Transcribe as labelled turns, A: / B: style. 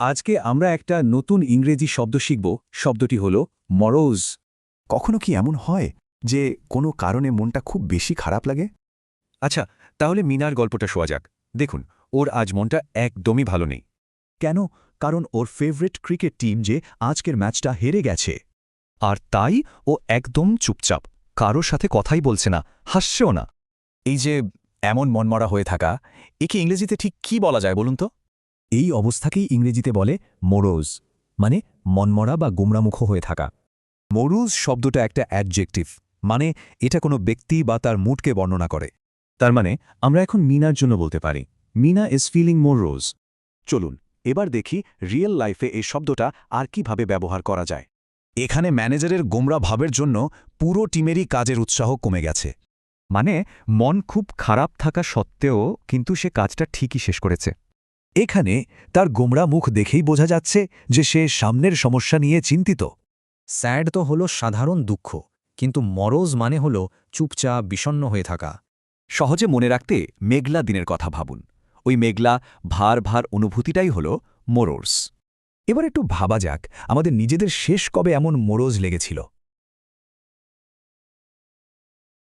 A: আজকে আমরা একটা নতুন ইংরেজি শব্দ শিখব। শব্দটি হল মরোজ।
B: কখনো কি এমন হয় যে কোনো কারণে মনটা খুব বেশি খারাপ লাগে?
C: আচ্ছা, তাহলে মিনার গল্পটা শোয়া যাক। দেখুন, ওর আজ মনটা একদমই ভালো নেই।
B: কেন? কারণ ওর ফেভারিট ক্রিকেট টিম যে আজকের ম্যাচটা হেরে গেছে।
C: আর তাই ও একদম চুপচাপ, কারোর সাথে কথাই বলছে না, হাসছেও না।
B: এই যে এমন মনমরা হয়ে থাকা, একে ইংরেজিতে ঠিক কি বলা যায় বলুন তো? এই অবস্থাকেই ইংরেজিতে বলে মোরোজ, মানে মনমরা বা গুমরামুখ হয়ে থাকা।
D: মরুজ শব্দটা একটা অ্যাডজেক্টিভ, মানে এটা কোনো ব্যক্তি বা তার মুডকে বর্ণনা করে।
A: তার মানে আমরা এখন মিনার জন্য বলতে পারি, মিনা ইজ ফিলিং মোরোজ।
D: চলুন এবার দেখি রিয়েল লাইফে এই শব্দটা আর কিভাবে ব্যবহার করা যায়। এখানে ম্যানেজারের গোমরা ভাবের জন্য পুরো টিমেরই কাজের উৎসাহ কমে গেছে।
C: মানে মন খুব খারাপ থাকা সত্ত্বেও কিন্তু সে কাজটা ঠিকই শেষ করেছে।
D: এখানে তার গোমরা মুখ দেখেই বোঝা যাচ্ছে যে সে সামনের সমস্যা নিয়ে চিন্তিত।
E: স্যাড তো হলো সাধারণ দুঃখ, কিন্তু মরোজ মানে হলো চুপচাপ বিষণ্ণ হয়ে থাকা।
D: সহজে মনে রাখতে মেঘলা দিনের কথা ভাবুন। ওই মেঘলা ভার ভার অনুভূতিটাই হল মোরোর্স। এবার একটু ভাবা যাক আমাদের নিজেদের শেষ কবে এমন মোরোজ লেগেছিল।